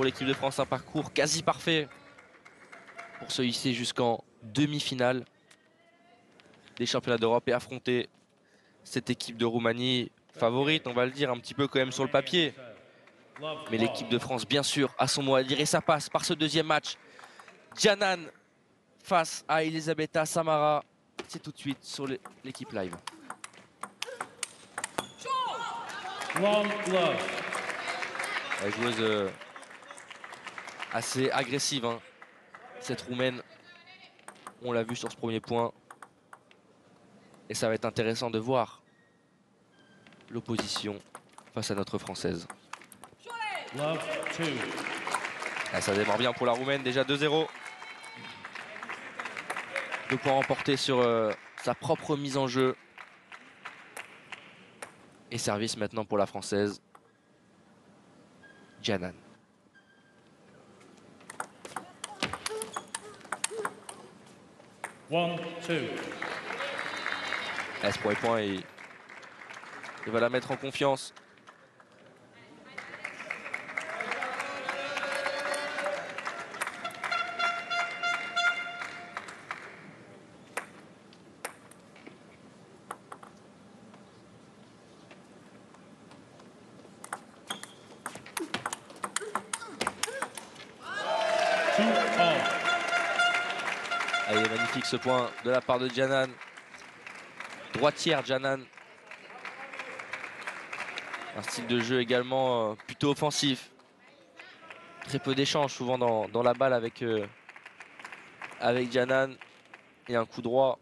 pour l'équipe de France, un parcours quasi parfait pour se hisser jusqu'en demi-finale des championnats d'Europe et affronter cette équipe de Roumanie favorite, on va le dire, un petit peu quand même sur le papier. Mais l'équipe de France, bien sûr, a son mot à dire et ça passe par ce deuxième match. Djanan face à Elisabetta Samara. C'est tout de suite sur l'équipe live. La joueuse assez agressive, hein. Cette Roumaine, on l'a vu sur ce premier point. Et ça va être intéressant de voir l'opposition face à notre Française. Et ça démarre bien pour la Roumaine, déjà 2-0. 2 points remportés sur sa propre mise en jeu. Et service maintenant pour la Française. Djanan. Ce premier point, il va la mettre en confiance. Allez, magnifique ce point de la part de Djanan. Droitière Djanan. Un style de jeu également plutôt offensif. Très peu d'échanges souvent dans la balle avec Djanan. Et un coup droit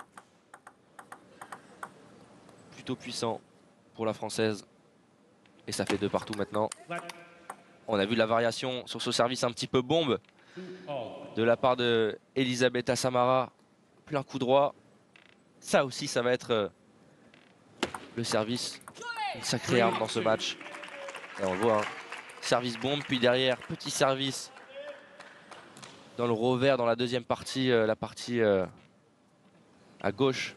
plutôt puissant pour la Française. Et ça fait 2 partout maintenant. On a vu la variation sur ce service un petit peu bombe de la part de Elisabetta Samara. Plein coup droit. Ça aussi, ça va être le service. Une sacrée arme dans ce match. Et on le voit, hein. Service bombe, puis derrière, petit service dans le revers dans la deuxième partie, la partie à gauche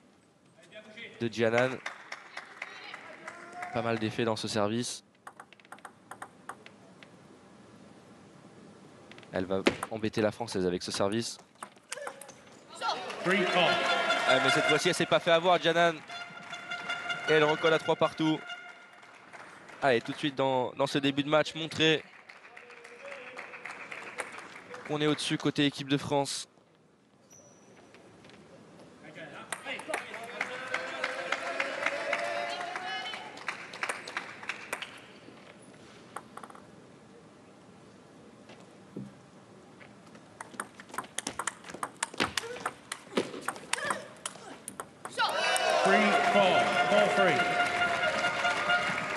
de Djanan. Pas mal d'effets dans ce service. Elle va embêter la Française avec ce service. Mais cette fois-ci, elle s'est pas fait avoir, Djanan. Et elle recolle à 3 partout. Allez, tout de suite dans ce début de match, montrer qu'on est au-dessus côté équipe de France.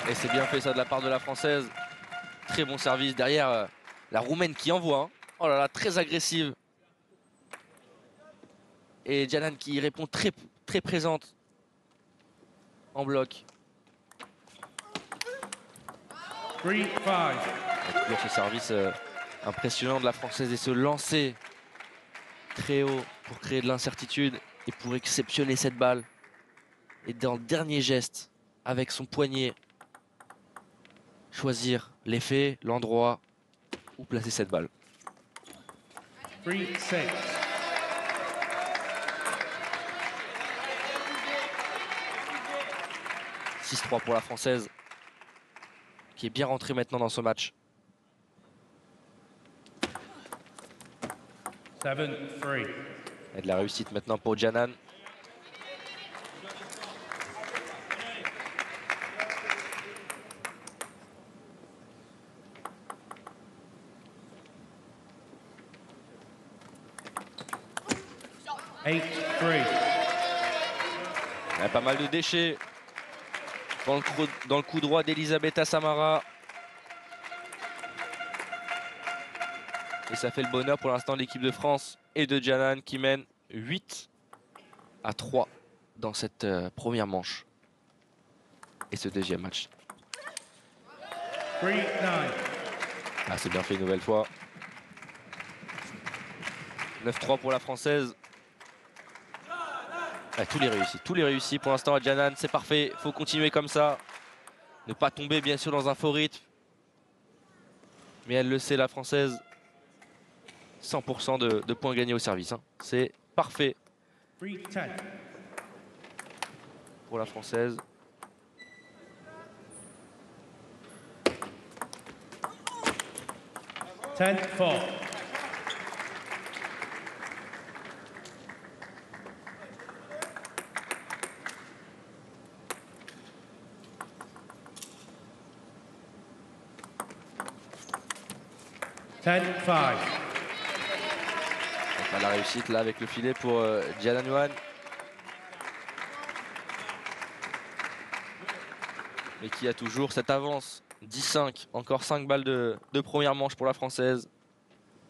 Et c'est bien fait ça de la part de la Française. Très bon service derrière la Roumaine qui envoie, hein. Oh là là, très agressive. Et Djanan qui répond très présente en bloc. Toujours ce service impressionnant de la Française et se lancer très haut pour créer de l'incertitude et pour exceptionner cette balle. Et dans le dernier geste, avec son poignet, choisir l'effet, l'endroit où placer cette balle. 6-3 pour la Française, qui est bien rentrée maintenant dans ce match. 7-3. Et de la réussite maintenant pour Djanan. Il y a pas mal de déchets dans le coup droit d'Elisabetta Samara. Et ça fait le bonheur pour l'instant de l'équipe de France et de Djanan qui mène 8-3 dans cette première manche. Et ce deuxième match. Ah, c'est bien fait une nouvelle fois. 9-3 pour la Française. Ah, tous les réussis pour l'instant à Djanan, c'est parfait, il faut continuer comme ça. Ne pas tomber bien sûr dans un faux rythme. Mais elle le sait, la Française. 100% de points gagnés au service. Hein. C'est parfait pour la Française. Ten, four. Ten, five. La réussite là avec le filet pour Jianan Yuan. Mais qui a toujours cette avance. 10-5, encore 5 balles de première manche pour la Française.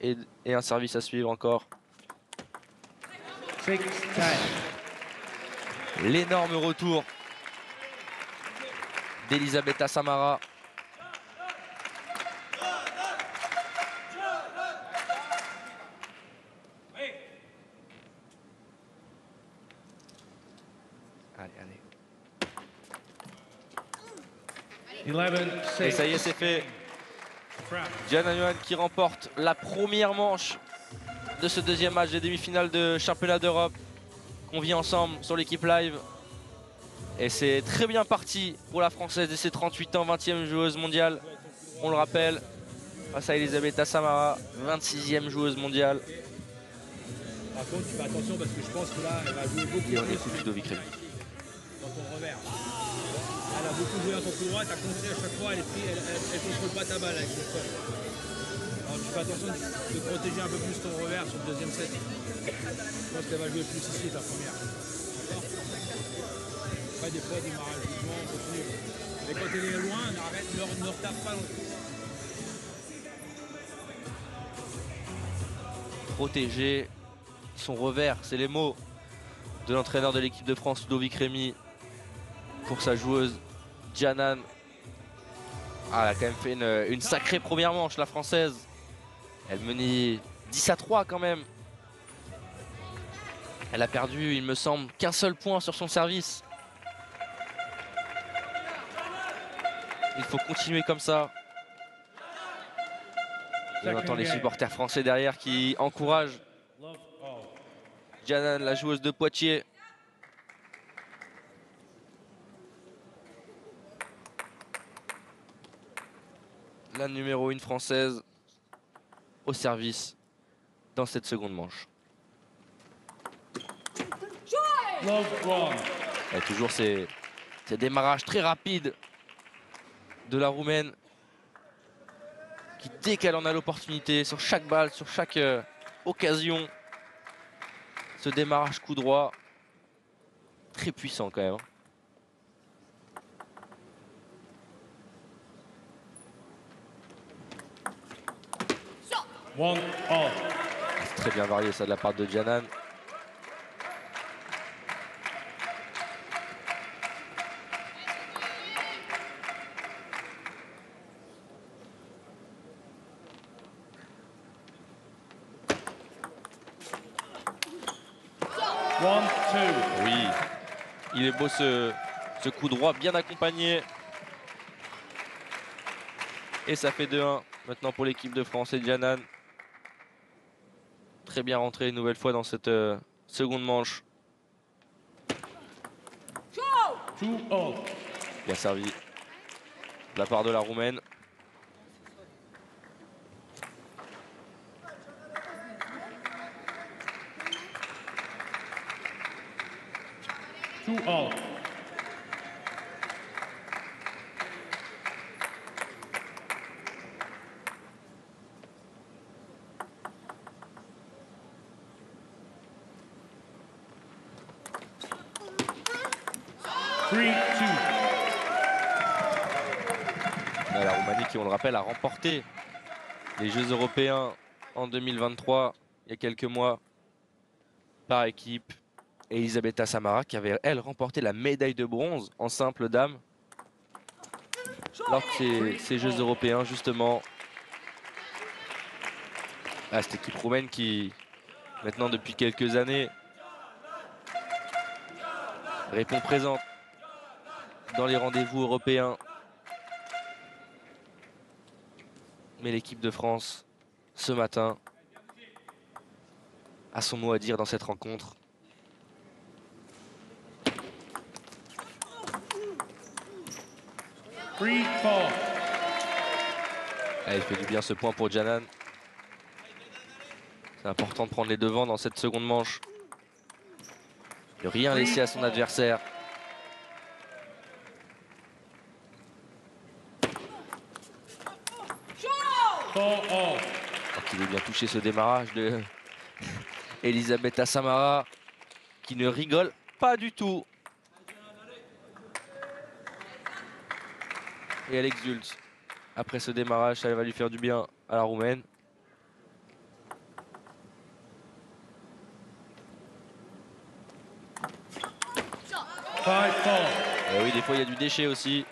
Et un service à suivre encore. L'énorme retour d'Elisabetta Samara. Allez. Et ça y est, c'est fait. Jianan Yuan qui remporte la première manche de ce deuxième match des demi-finales de championnat d'Europe qu'on vit ensemble sur l'équipe live. Et c'est très bien parti pour la Française de ses 38 ans, 20e joueuse mondiale. On le rappelle, face à Elisabetta Samara, 26e joueuse mondiale. Par contre, tu fais attention parce que je pense que là, elle va jouer beaucoup. Et on écoute Ludovic Rémy. Dans ton revers. Elle a beaucoup joué dans ton coup droit, t'as compté à chaque fois, elle contrôle pas ta balle avec le sol. Alors tu fais attention de protéger un peu plus ton revers sur le deuxième set. Je pense qu'elle va jouer plus ici ta première. D'accord. Pas des fois, démarrage doucement, on continue. Mais quand elle est loin, ne retarde pas longtemps. Protéger son revers, c'est les mots de l'entraîneur de l'équipe de France, Ludovic Rémy, pour sa joueuse Jianan. Ah, elle a quand même fait une sacrée première manche, la Française. Elle menait 10-3 quand même. Elle a perdu, il me semble, qu'un seul point sur son service. Il faut continuer comme ça. Et on entend les supporters français derrière qui encouragent Jianan, la joueuse de Poitiers. La numéro 1 française au service dans cette seconde manche. Et toujours ces démarrages très rapides de la Roumaine qui, dès qu'elle en a l'opportunité, sur chaque balle, sur chaque occasion, ce démarrage coup droit très puissant quand même. C'est très bien varié ça de la part de Jianan. Oui, il est beau ce coup droit bien accompagné. Et ça fait 2-1 maintenant pour l'équipe de France et Jianan. Très bien rentré une nouvelle fois dans cette seconde manche. Bien servi de la part de la Roumaine. La Roumanie qui, on le rappelle, a remporté les Jeux européens en 2023, il y a quelques mois, par équipe. Et Elisabetta Samara qui avait, elle, remporté la médaille de bronze en simple dame lors de ces Jeux européens, justement. Ah, cette équipe roumaine qui, maintenant depuis quelques années, répond présente dans les rendez-vous européens. Mais l'équipe de France, ce matin, a son mot à dire dans cette rencontre. Elle fait du bien ce point pour Janan. C'est important de prendre les devants dans cette seconde manche. De rien laisser à son adversaire. Il est bien touché ce démarrage de Elisabetta Samara, qui ne rigole pas du tout. Et elle exulte. Après ce démarrage, ça va lui faire du bien à la Roumaine. Et oui, des fois il y a du déchet aussi.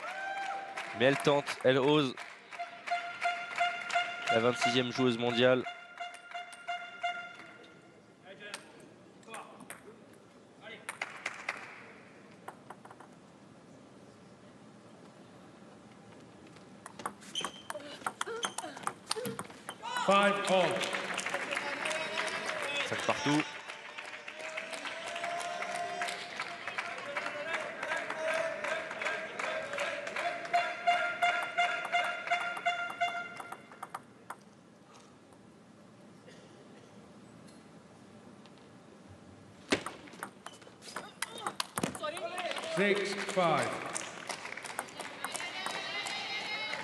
Mais elle tente, elle ose. La 26e joueuse mondiale. Ça partout.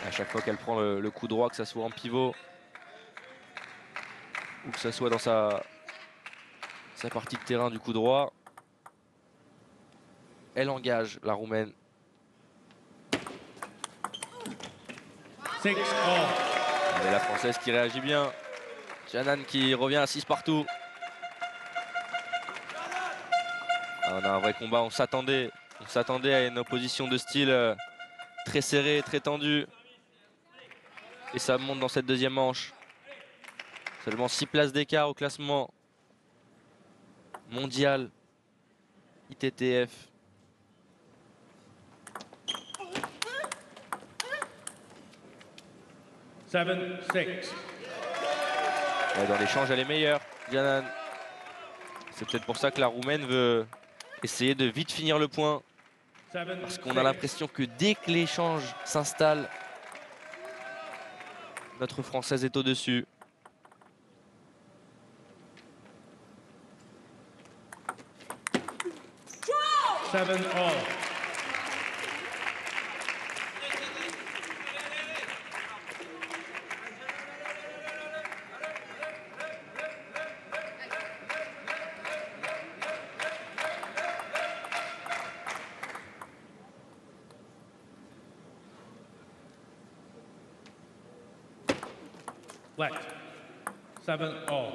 À chaque fois qu'elle prend le coup droit, que ce soit en pivot ou que ce soit dans sa partie de terrain du coup droit, elle engage la Roumaine. Et la Française qui réagit bien. Janan qui revient à 6 partout. On a un vrai combat, on s'attendait à une opposition de style très serrée, très tendue. Et ça monte dans cette deuxième manche. Seulement 6 places d'écart au classement mondial ITTF. Dans l'échange, elle est meilleure, Janan. C'est peut-être pour ça que la Roumaine veut essayer de vite finir le point. Parce qu'on a l'impression que dès que l'échange s'installe, notre Française est au-dessus. Left. 7-all.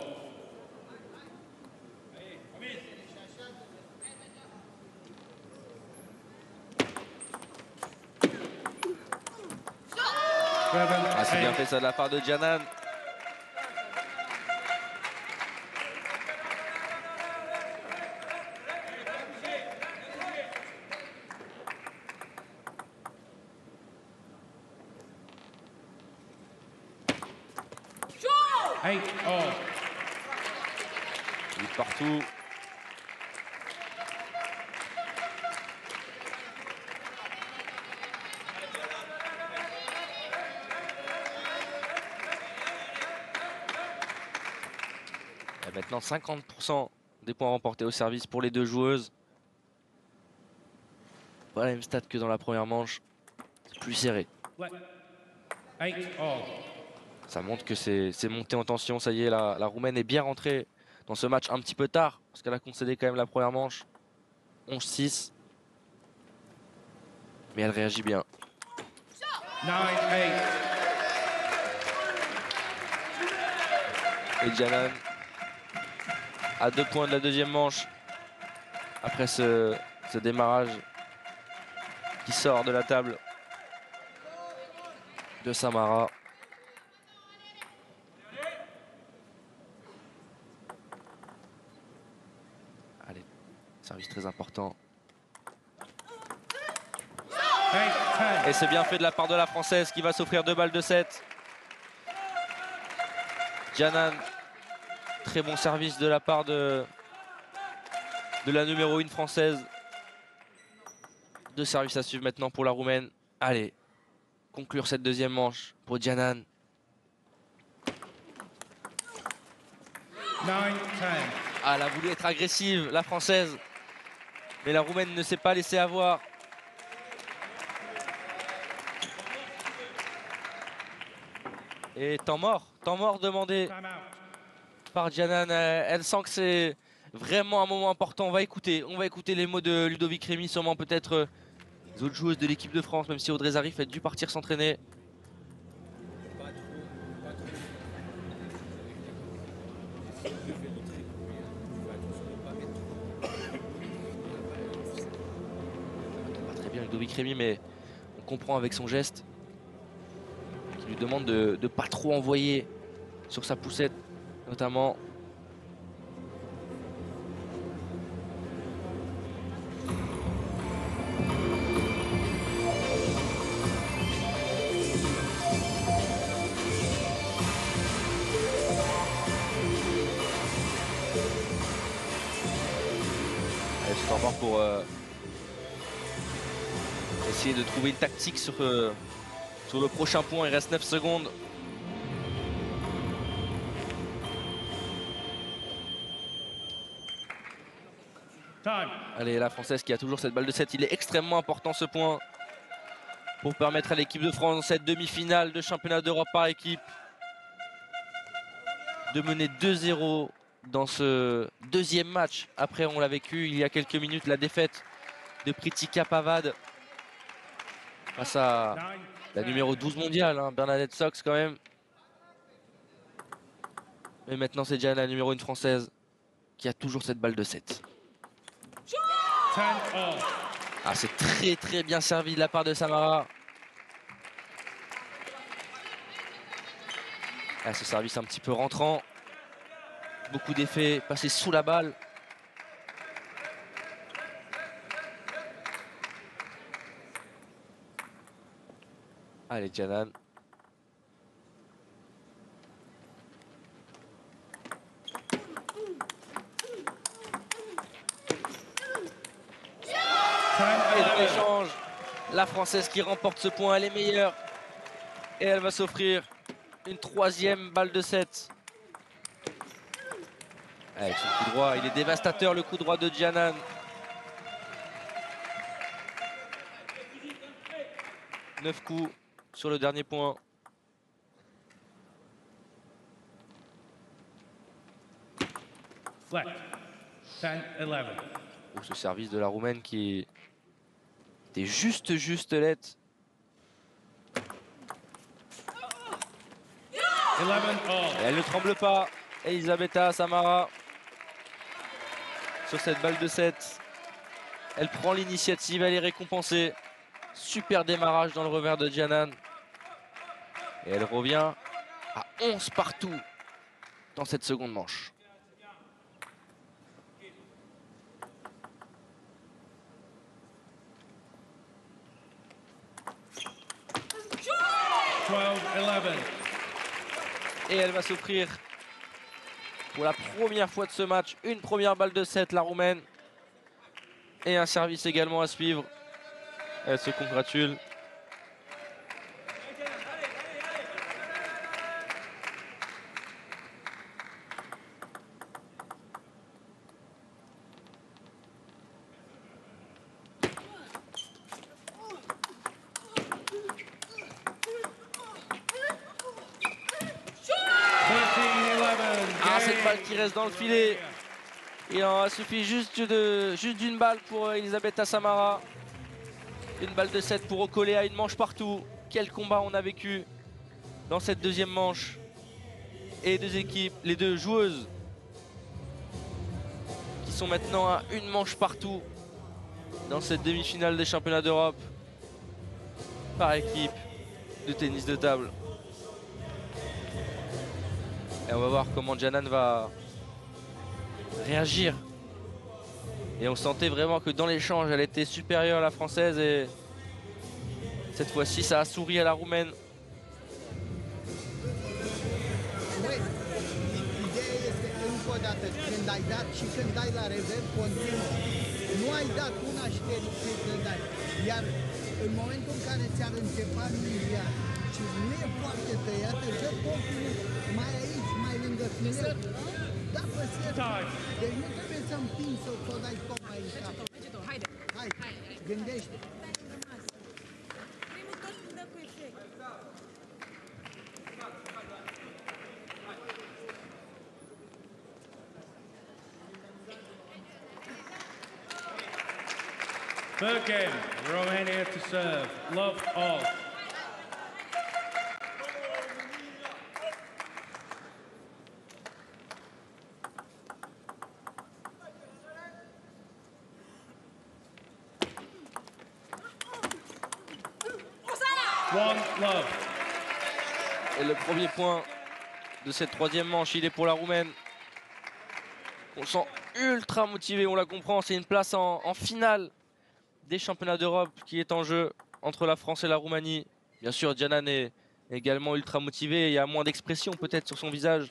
Ah, c'est bien fait ça de la part de Janan. Partout. Et maintenant 50% des points remportés au service pour les deux joueuses. Pas la même stat que dans la première manche. C'est plus serré. Ça montre que c'est monté en tension. Ça y est, la Roumaine est bien rentrée dans ce match un petit peu tard, parce qu'elle a concédé quand même la première manche. 11-6. Mais elle réagit bien. 9-8. Et Janan à 2 points de la deuxième manche. Après ce démarrage qui sort de la table de Samara. Allez, service très important. Et c'est bien fait de la part de la Française qui va s'offrir 2 balles de 7. Canan. Très bon service de la part de la numéro 1 française. 2 services à suivre maintenant pour la Roumaine. Allez, conclure cette deuxième manche pour Canan. 9-10. Ah, elle a voulu être agressive, la française. Mais la Roumaine ne s'est pas laissée avoir. Et temps mort demandé Time out. par Canan. Elle sent que c'est vraiment un moment important. On va écouter les mots de Ludovic Rémy, sûrement peut-être les autres joueuses de l'équipe de France, même si Audrey Zarif a dû partir s'entraîner. Pas très bien Ludovic Rémy, mais on comprend avec son geste qu'il lui demande de ne pas trop envoyer sur sa poussette, notamment. C'est encore pour essayer de trouver une tactique sur le prochain point. Il reste 9 secondes. Time. Allez, la Française qui a toujours cette balle de 7. Il est extrêmement important ce point pour permettre à l'équipe de France dans cette demi-finale de championnat d'Europe par équipe de mener 2-0 dans ce deuxième match. Après, on l'a vécu il y a quelques minutes, la défaite de Pritika Pavad face à la numéro 12 mondiale, hein, Bernadette Sox quand même. Mais maintenant, c'est déjà la numéro 1 française qui a toujours cette balle de 7. 10-all. Ah, c'est très très bien servi de la part de Samara. Ah, ce service un petit peu rentrant. Beaucoup d'effets passés sous la balle. Allez, Canan. Et dans l'échange, la Française qui remporte ce point, elle est meilleure. Et elle va s'offrir une 3e balle de 7. Avec son coup droit, il est dévastateur le coup droit de Canan. Neuf coups sur le dernier point. Fleck. 10-11. Oh, ce service de la Roumaine qui était juste lettre. 11-all. Et elle ne tremble pas. Elisabetta Samara sur cette balle de 7. Elle prend l'initiative, elle est récompensée. Super démarrage dans le revers de Canan. Et elle revient à 11 partout dans cette seconde manche. Et elle va s'offrir pour la première fois de ce match une première balle de 7, la Roumaine. Et un service également à suivre. Elle se congratule. Ah, cette balle qui reste dans le filet. Il en suffit juste d'une balle pour Elisabetta Samara. Une balle de 7 pour recoller à une manche partout. Quel combat on a vécu dans cette deuxième manche. Et les deux équipes, les deux joueuses qui sont maintenant à une manche partout dans cette demi-finale des championnats d'Europe par équipe de tennis de table. Et on va voir comment Canan va réagir. Et on sentait vraiment que dans l'échange, elle était supérieure à la Française. Et cette fois-ci, ça a souri à la Roumaine. încă o dată, când ai dat și când dai la rever, continuă. Nu ai dat una și te dai. Iar în momentul în care ți-ar începa mingea și nu e foarte tăiată, dă topul mai aici, mai lângă fileu. Da, pe set. Deci nu trebuie să împingi să o dai tot mai în cap. Hai, gândește. Primul tot când dă cu efect. Third game, Romania to serve. Love all. One love. Et le premier point de cette troisième manche, il est pour la Roumaine. On sent ultra motivé, on la comprend. C'est une place en finale des championnats d'Europe qui est en jeu entre la France et la Roumanie. Bien sûr, Djanan est également ultra motivé. Il y a moins d'expression peut-être sur son visage.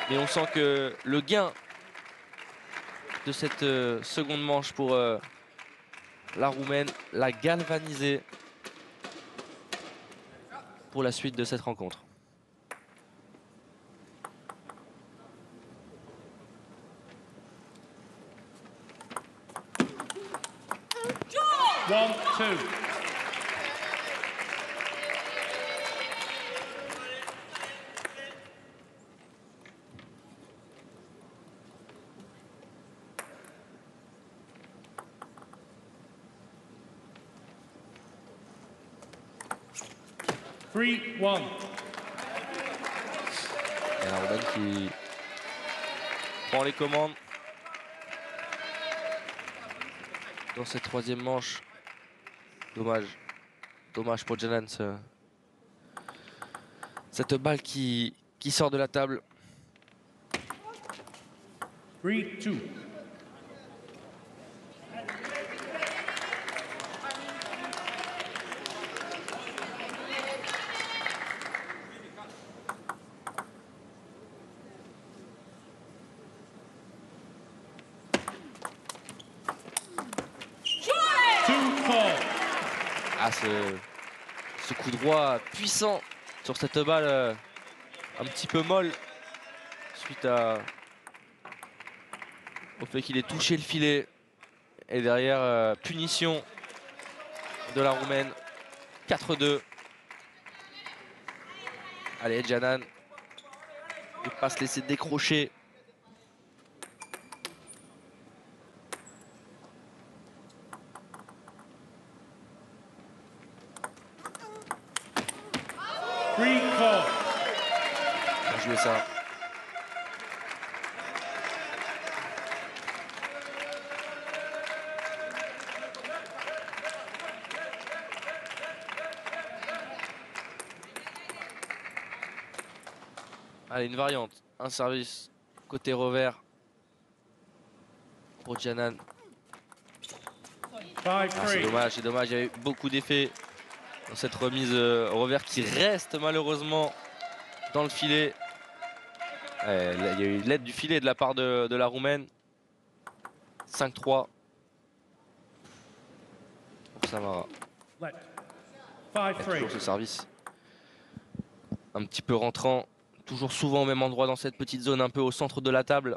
Mais on sent que le gain de cette seconde manche pour la Roumaine l'a galvanisé pour la suite de cette rencontre. One, two. Three, one. Et la Roumaine qui prend les commandes dans cette troisième manche. Dommage pour Djanan, cette balle qui sort de la table. 3-2. Ah, ce coup droit puissant sur cette balle un petit peu molle suite au fait qu'il ait touché le filet. Et derrière, punition de la Roumaine. 4-2. Allez, Djanan ne pas se laisser décrocher. Bien joué ça. Allez, une variante. Un service côté revers pour Djanan. Ah, c'est dommage, il y a eu beaucoup d'effets dans cette remise au revers qui reste malheureusement dans le filet. Il y a eu l'aide du filet de la part de la Roumaine. 5-3 pour Samara. Toujours ce service un petit peu rentrant, toujours souvent au même endroit dans cette petite zone un peu au centre de la table.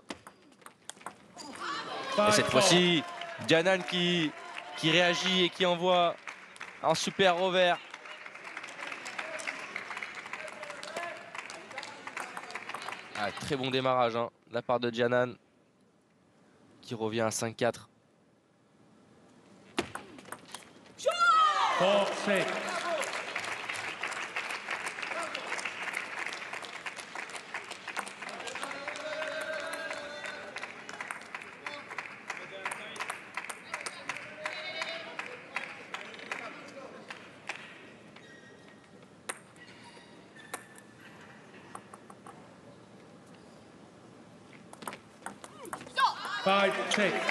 Et cette fois-ci, Djanan qui réagit et qui envoie un super revers. Ah, très bon démarrage hein, de la part de Djanan qui revient à 5-4. 4-6.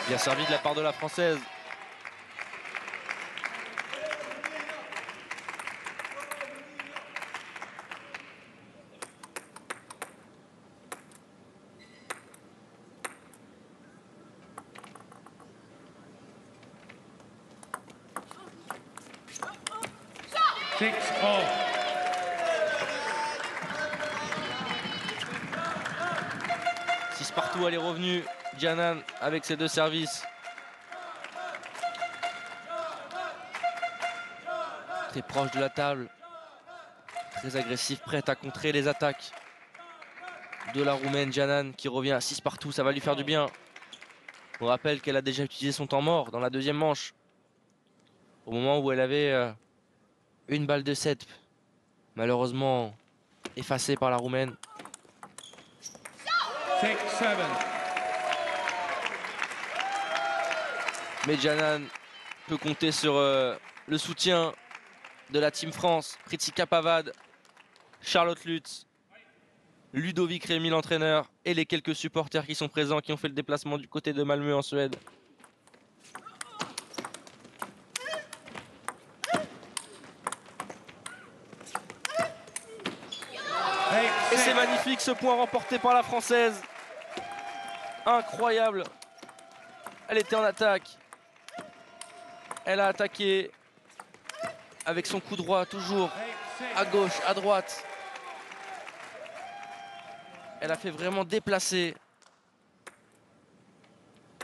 Bien servi de la part de la Française. 6-all. 6 partout, elle est revenue. Giannan avec ses 2 services. Très proche de la table. Très agressif, prête à contrer les attaques de la Roumaine. Giannan qui revient à 6 partout, ça va lui faire du bien. On rappelle qu'elle a déjà utilisé son temps mort dans la deuxième manche. Au moment où elle avait une balle de 7. Malheureusement effacée par la Roumaine. 6-7. Mais Giannan peut compter sur le soutien de la Team France. Pritika Pavad, Charlotte Lutz, Ludovic Rémy l'entraîneur et les quelques supporters qui sont présents, qui ont fait le déplacement du côté de Malmö en Suède. Et c'est magnifique, ce point remporté par la Française. Incroyable. Elle était en attaque. Elle a attaqué avec son coup droit, toujours à gauche, à droite. Elle a fait vraiment déplacer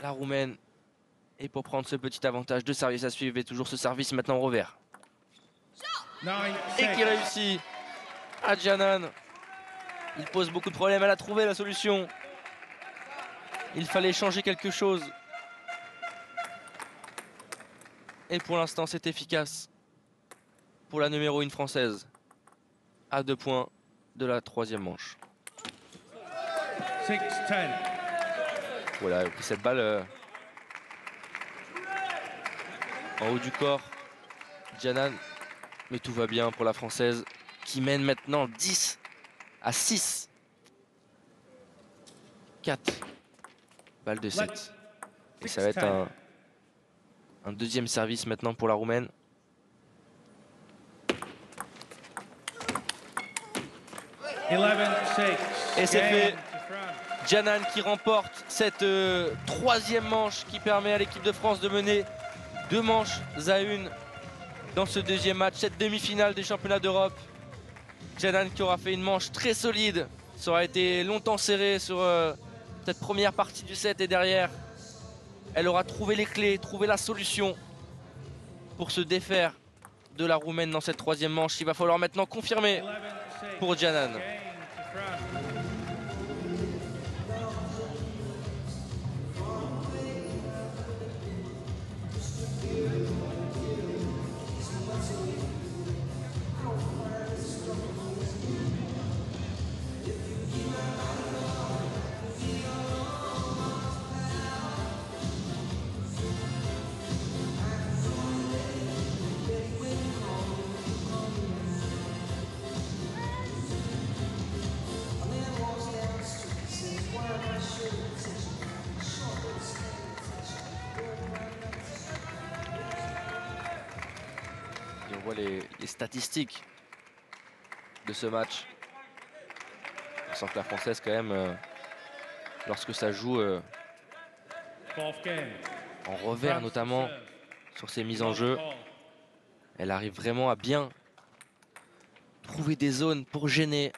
la Roumaine. Et pour prendre ce petit avantage, 2 services à suivre et toujours ce service maintenant au revers. Et qui réussit à Giannan. Il pose beaucoup de problèmes, elle a trouvé la solution. Il fallait changer quelque chose. Et pour l'instant, c'est efficace pour la numéro 1 française. À 2 points de la 3e manche. 6-10. Voilà, elle a pris cette balle en haut du corps. Giannan, mais tout va bien pour la Française qui mène maintenant 10-6. 4 balles de 7. Et ça va être un deuxième service maintenant pour la Roumaine. Et c'est fait. Giannan qui remporte cette 3e manche qui permet à l'équipe de France de mener 2 manches à 1 dans ce deuxième match, cette demi-finale des championnats d'Europe. Giannan qui aura fait une manche très solide. Ça aura été longtemps serré sur cette première partie du set et derrière, elle aura trouvé les clés, trouvé la solution pour se défaire de la Roumaine dans cette 3e manche. Il va falloir maintenant confirmer pour Giannan. Les statistiques de ce match. On sent que la Française quand même, lorsque ça joue en revers notamment, sur ses mises en jeu, elle arrive vraiment à bien trouver des zones pour gêner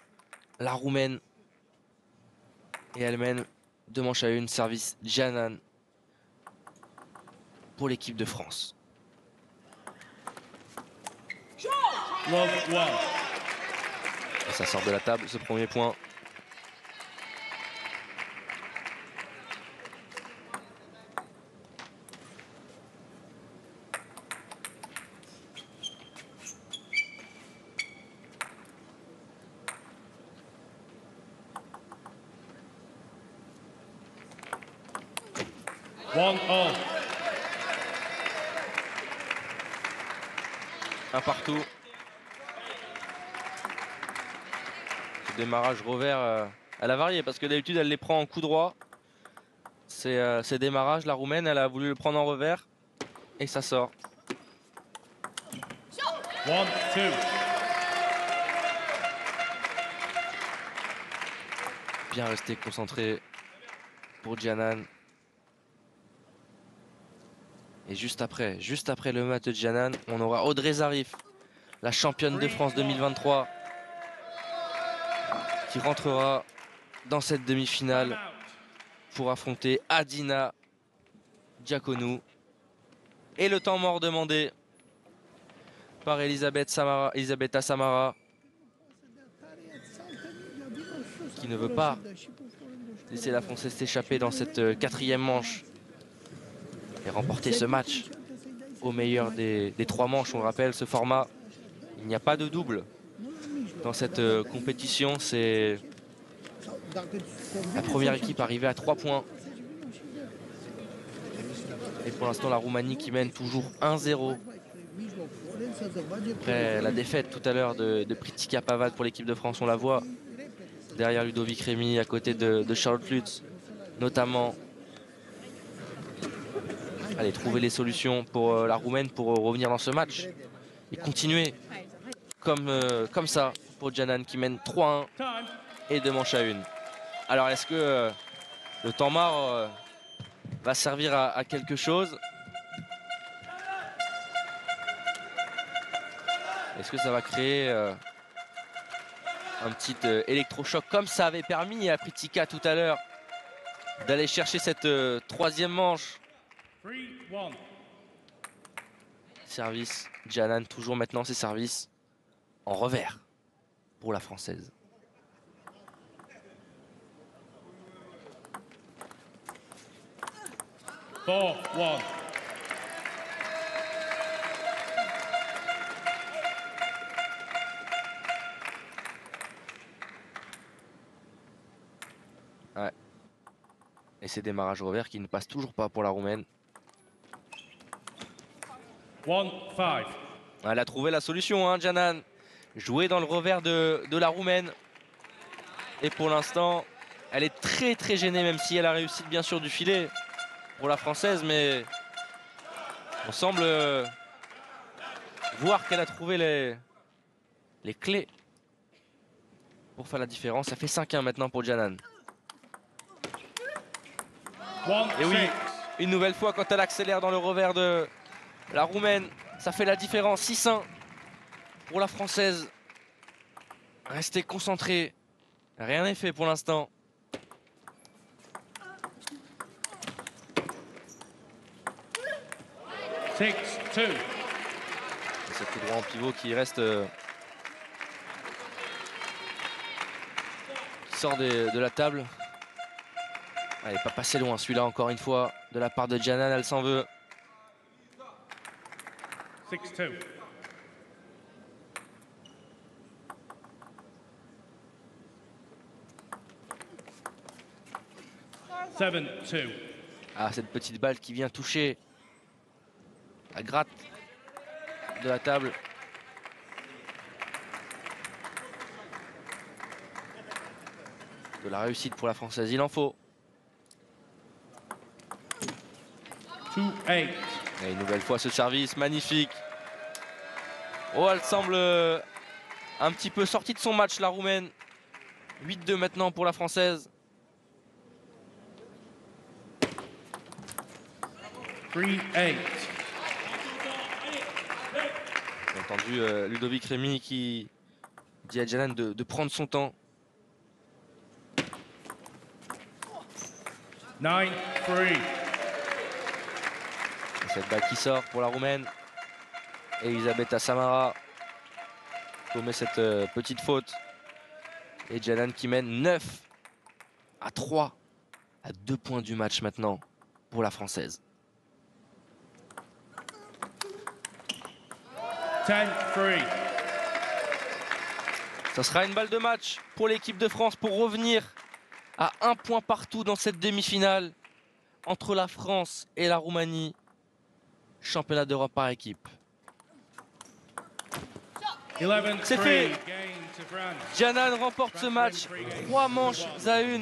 la Roumaine. Et elle mène 2 manches à 1, service Giannan pour l'équipe de France. Et ça sort de la table, ce premier point. Un partout. Ce démarrage revers, elle a varié parce que d'habitude elle les prend en coup droit. Ces démarrages, la Roumaine, elle a voulu le prendre en revers et ça sort. 1-2. Bien resté concentré pour Giannan. Et juste après le match de Giannan, on aura Audrey Zarif, la championne de France 2023, qui rentrera dans cette demi-finale pour affronter Adina Diaconou. Et le temps mort demandé par Elisabetta Samara, qui ne veut pas laisser la Française s'échapper dans cette quatrième manche et remporter ce match au meilleur des 3 manches. On le rappelle, ce format, il n'y a pas de double dans cette compétition. C'est la première équipe arrivée à 3 points. Et pour l'instant, la Roumanie qui mène toujours 1-0. Après la défaite tout à l'heure de Pritika Pavad pour l'équipe de France, on la voit derrière Ludovic Rémy, à côté de Charlotte Lutz, notamment. Allez, trouver les solutions pour la Roumaine pour revenir dans ce match et continuer comme ça pour Janan qui mène 3-1 et 2 manches à 1. Alors, est-ce que le temps mort va servir à quelque chose? Est-ce que ça va créer un petit électrochoc comme ça avait permis à Pritika tout à l'heure d'aller chercher cette 3e manche? Service, Janan toujours maintenant ses services en revers pour la Française. Ouais. Et ces démarrages revers qui ne passent toujours pas pour la Roumaine. 1-5. Elle a trouvé la solution, hein, Janan. Jouer dans le revers de la Roumaine. Et pour l'instant, elle est très gênée, même si elle a réussi bien sûr du filet pour la Française. Mais on semble voir qu'elle a trouvé les clés pour faire la différence. Ça fait 5-1 maintenant pour Janan. Et oui, une nouvelle fois, quand elle accélère dans le revers de la Roumaine, ça fait la différence. 6-1 pour la Française. Restez concentrés. Rien n'est fait pour l'instant. C'est ce coup droit en pivot qui reste... qui sort de la table. Elle n'est pas passée loin, celui-là, encore une fois, de la part de Janan, elle s'en veut. 6-2. Ah, cette petite balle qui vient toucher la gratte de la table. De la réussite pour la Française, il en faut. 2-8. Et une nouvelle fois ce service magnifique. Oh, elle semble un petit peu sortie de son match, la Roumaine. 8-2 maintenant pour la Française. 3-8. J'ai entendu Ludovic Rémy qui dit à Janan de prendre son temps. 9-3. Cette balle qui sort pour la Roumaine. Elisabetta Samara commet cette petite faute. Et Janan qui mène 9-3 à 2 points du match maintenant pour la Française. 10-3. Ça sera une balle de match pour l'équipe de France pour revenir à 1 point partout dans cette demi-finale entre la France et la Roumanie. Championnat d'Europe par équipe. C'est fait. Janan remporte ce match 3 manches à 1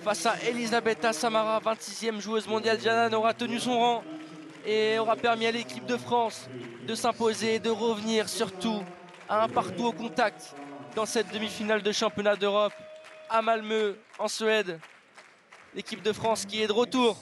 face à Elisabetta Samara, 26e joueuse mondiale. Janan aura tenu son rang et aura permis à l'équipe de France de s'imposer et de revenir surtout à 1 partout au contact dans cette demi-finale de championnat d'Europe à Malmö en Suède. L'équipe de France qui est de retour